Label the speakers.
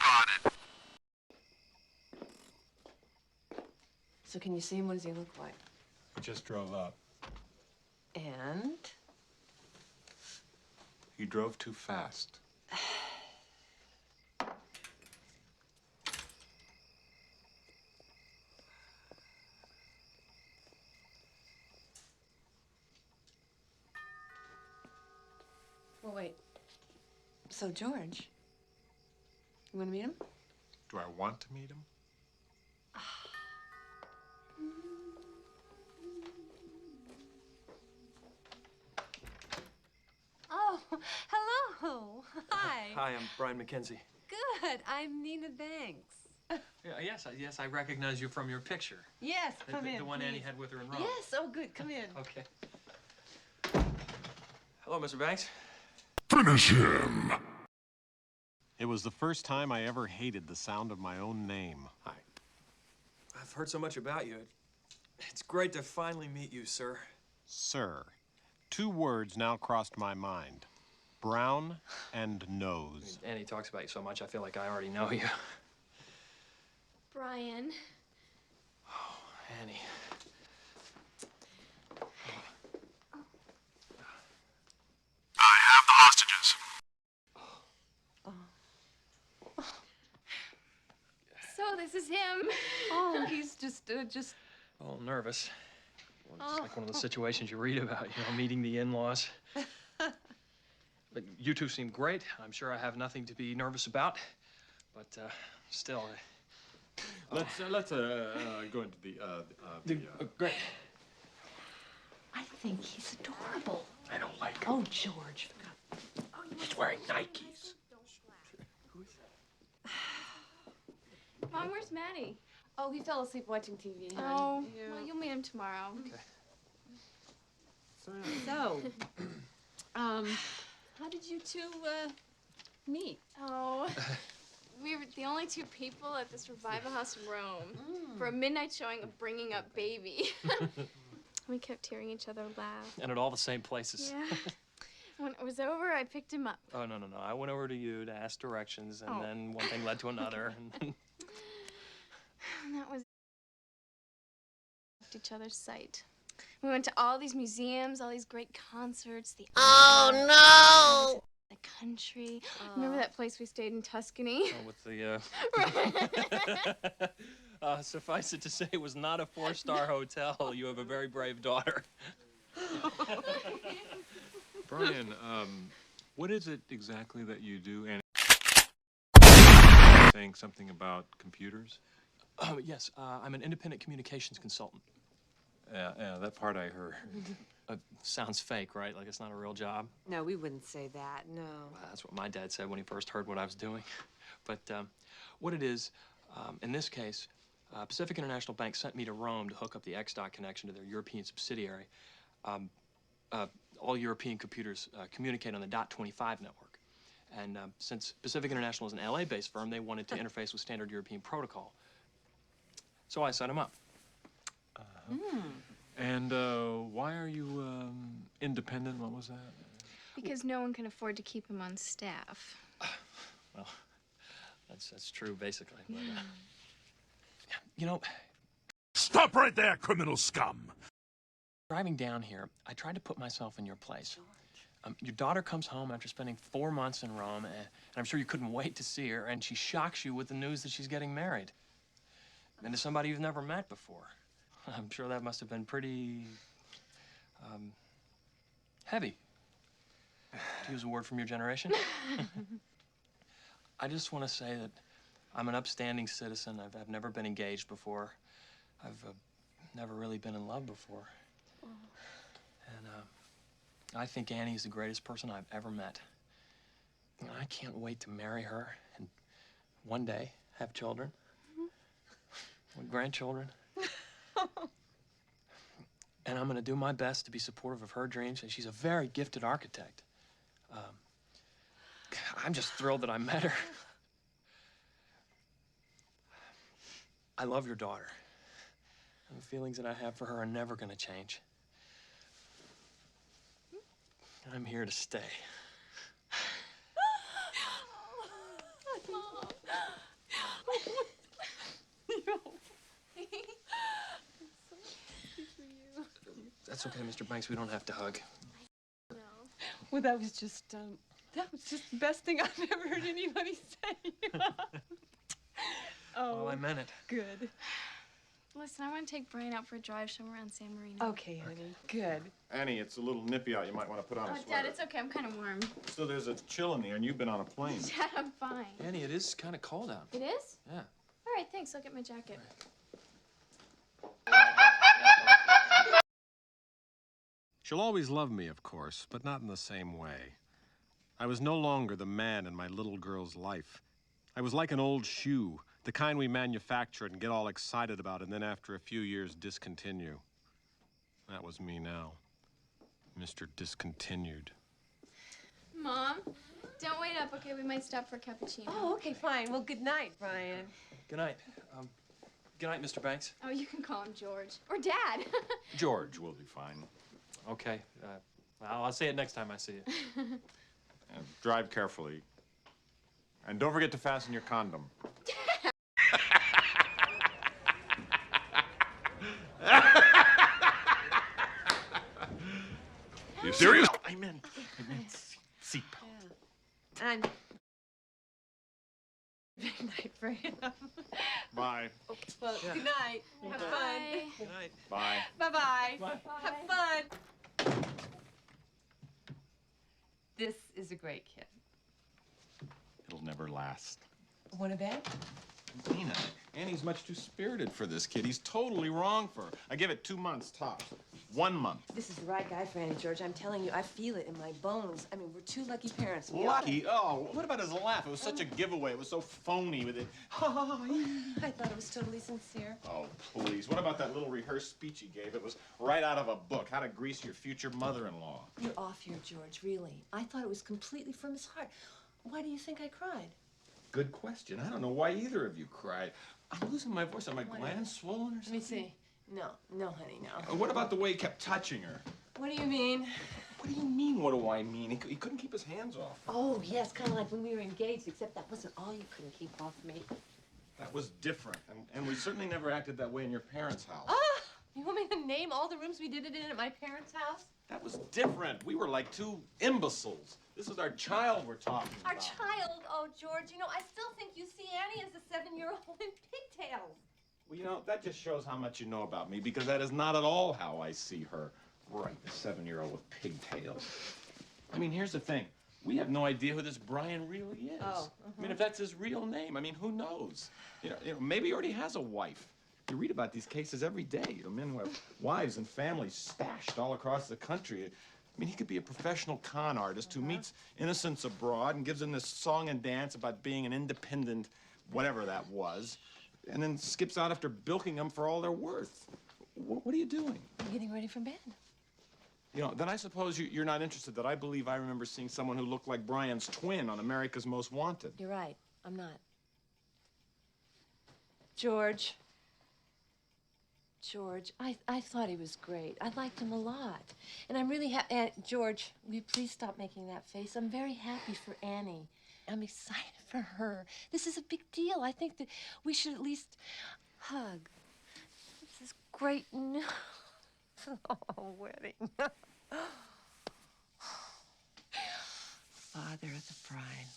Speaker 1: spotted.
Speaker 2: So can you see him? What does he look like?
Speaker 3: We just drove up.
Speaker 2: And?
Speaker 3: He drove too fast.
Speaker 2: Well, wait. So, George, you want to meet him?
Speaker 3: Do I want to meet him?
Speaker 4: Oh, hello. Hi.
Speaker 5: Hi, I'm Bryan Mackenzie.
Speaker 4: Good. I'm Nina Banks.
Speaker 5: Yes, I recognize you from your picture.
Speaker 2: Yes, come in.
Speaker 5: The one
Speaker 2: please.
Speaker 5: Annie had with her in Rome.
Speaker 2: Yes, oh, good. Come in.
Speaker 5: Okay. Hello, Mr. Banks.
Speaker 1: Finish him.
Speaker 3: It was the first time I ever hated the sound of my own name.
Speaker 5: Hi. I've heard so much about you. It's great to finally meet you, sir.
Speaker 3: Sir. 2 words now crossed my mind. Brown and nose.
Speaker 5: Annie talks about you so much, I feel like I already know you.
Speaker 4: Bryan.
Speaker 5: Oh, Annie.
Speaker 1: I have the hostages.
Speaker 4: So this is him.
Speaker 2: Oh, he's just
Speaker 5: A little nervous. Well, it's like one of the situations you read about, meeting the in-laws. But you two seem great. I'm sure I have nothing to be nervous about. But still,
Speaker 3: Let's go into the
Speaker 5: great.
Speaker 2: I think he's adorable.
Speaker 3: I don't like him.
Speaker 2: Oh, George.
Speaker 3: He's wearing Nikes.
Speaker 4: Mom, where's Maddie?
Speaker 2: Oh, he fell asleep watching TV.
Speaker 4: Oh,
Speaker 2: honey. Yeah.
Speaker 4: well, you'll meet him tomorrow.
Speaker 5: Okay.
Speaker 2: So, how did you two meet?
Speaker 4: Oh, we were the only 2 people at this revival house in Rome for a midnight showing of Bringing Up Baby. We kept hearing each other laugh.
Speaker 5: And at all the same places.
Speaker 4: Yeah. When it was over, I picked him up.
Speaker 5: Oh, no. I went over to you to ask directions, and then one thing led to another. And
Speaker 4: And that was each other's sight. We went to all these museums, all these great concerts, the
Speaker 6: Oh, no!
Speaker 4: the country. Remember that place we stayed in Tuscany?
Speaker 5: with the, suffice it to say, it was not a 4-star hotel. You have a very brave daughter.
Speaker 3: Bryan, what is it exactly that you do? And saying something about computers?
Speaker 5: Oh, yes, I'm an independent communications consultant.
Speaker 3: Yeah, that part I heard.
Speaker 5: Sounds fake, right? Like it's not a real job?
Speaker 2: No, we wouldn't say that, no.
Speaker 5: Well, that's what my dad said when he first heard what I was doing. But what it is, in this case, Pacific International Bank sent me to Rome to hook up the X-Dot connection to their European subsidiary. All European computers communicate on the .25 network. And since Pacific International is an LA-based firm, they wanted to interface with standard European protocol. So I set them up.
Speaker 3: And why are you independent? What was that?
Speaker 4: Because no one can afford to keep him on staff.
Speaker 5: Well, that's true, basically. But,
Speaker 1: Stop right there, criminal scum.
Speaker 5: driving down here, I tried to put myself in your place. Your daughter comes home after spending 4 months in Rome, and I'm sure you couldn't wait to see her, and she shocks you with the news that she's getting married. And to somebody you've never met before. I'm sure that must have been pretty, heavy, to use a word from your generation. I just want to say that I'm an upstanding citizen. I've never been engaged before. I've never really been in love before. And I think Annie is the greatest person I've ever met. And I can't wait to marry her and one day have children. With grandchildren. And I'm going to do my best to be supportive of her dreams, and she's a very gifted architect. I'm just thrilled that I met her. I love your daughter, and the feelings that I have for her are never going to change. I'm here to stay. It's okay, Mr. Banks. We don't have to hug.
Speaker 4: No.
Speaker 2: Well, that was just the best thing I've ever heard anybody say. Oh,
Speaker 5: Well, I meant it.
Speaker 2: good.
Speaker 4: Listen, I want to take Brian out for a drive somewhere around San Marino.
Speaker 2: Okay, honey, good.
Speaker 7: Annie, it's a little nippy out. You might want to put on a
Speaker 4: Oh,
Speaker 7: sweater.
Speaker 4: Dad, it's okay. I'm kind of warm.
Speaker 7: Still, there's a chill in the air, and you've been on a plane.
Speaker 4: Dad, I'm fine.
Speaker 5: Annie, it is kind of cold out.
Speaker 4: It is?
Speaker 5: Yeah.
Speaker 4: All right, thanks. I'll get my jacket.
Speaker 3: She'll always love me, of course, but not in the same way. I was no longer the man in my little girl's life. I was like an old shoe, the kind we manufacture and get all excited about and then after a few years discontinue. That was me now. Mr. Discontinued.
Speaker 4: Mom, don't wait up, okay? We might stop for a cappuccino.
Speaker 2: Oh, okay, fine. Well, good night, Brian.
Speaker 5: Good night. Good night, Mr. Banks.
Speaker 4: Oh, you can call him George. Or Dad.
Speaker 7: George will be fine.
Speaker 5: Okay. I'll say it next time I see you.
Speaker 7: And drive carefully. And don't forget to fasten your condom.
Speaker 1: You serious?
Speaker 7: I meant seat.
Speaker 2: And good night for him.
Speaker 7: Bye.
Speaker 2: Well, good night. Have fun.
Speaker 4: Bye.
Speaker 5: Good night.
Speaker 7: Bye.
Speaker 2: Bye-bye.
Speaker 5: Bye.
Speaker 2: Have fun. This is a great kid.
Speaker 7: It'll never last.
Speaker 2: Want a bed?
Speaker 7: Nina, Annie's much too spirited for this kid. He's totally wrong for her. I give it 2 months tops. 1 month.
Speaker 2: This is the right guy for Annie, George. I'm telling you, I feel it in my bones. I mean, we're two lucky parents.
Speaker 7: Lucky? Oh, what about his laugh? It was such a giveaway. It was so phony with it.
Speaker 2: I thought it was totally sincere.
Speaker 7: Oh, please. What about that little rehearsed speech he gave? It was right out of a book, How to Grease Your Future Mother-in-Law.
Speaker 2: You're off here, George, really. I thought it was completely from his heart. Why do you think I cried?
Speaker 7: Good question. I don't know why either of you cried. I'm losing my voice. Are my glands swollen or
Speaker 2: Let
Speaker 7: something?
Speaker 2: me see. No, honey, no.
Speaker 7: What about the way he kept touching her?
Speaker 2: What do you mean?
Speaker 7: What do you mean, what do I mean? He couldn't keep his hands off.
Speaker 2: Oh, yes, kind of like when we were engaged, except that wasn't all you couldn't keep off me.
Speaker 7: That was different. And we certainly never acted that way in your parents' house.
Speaker 2: Ah! You want me to name all the rooms we did it in at my parents' house?
Speaker 7: That was different. We were like two imbeciles. This is our child we're talking about.
Speaker 2: Our child? Oh, George, you know, I still think you see Annie as a 7-year-old in pigtails.
Speaker 7: Well, you know, that just shows how much you know about me, because that is not at all how I see her. Right, a 7-year-old with pigtails. I mean, here's the thing. We have no idea who this Bryan really is.
Speaker 2: Oh,
Speaker 7: I mean, if that's his real name, I mean, who knows? You know, maybe he already has a wife. You read about these cases every day. Men who have wives and families stashed all across the country. I mean, he could be a professional con artist who meets innocents abroad and gives them this song and dance about being an independent, whatever that was, and then skips out after bilking them for all they're worth. What are you doing?
Speaker 2: I'm getting ready for bed.
Speaker 7: You know, then I suppose you're not interested that I believe I remember seeing someone who looked like Bryan's twin on America's Most Wanted.
Speaker 2: You're right. I'm not. George, I thought he was great. I liked him a lot. And I'm really happy. George, will you please stop making that face? I'm very happy for Annie. I'm excited for her. This is a big deal. I think that we should at least hug. This is great news. Oh, wedding. Father of the bride.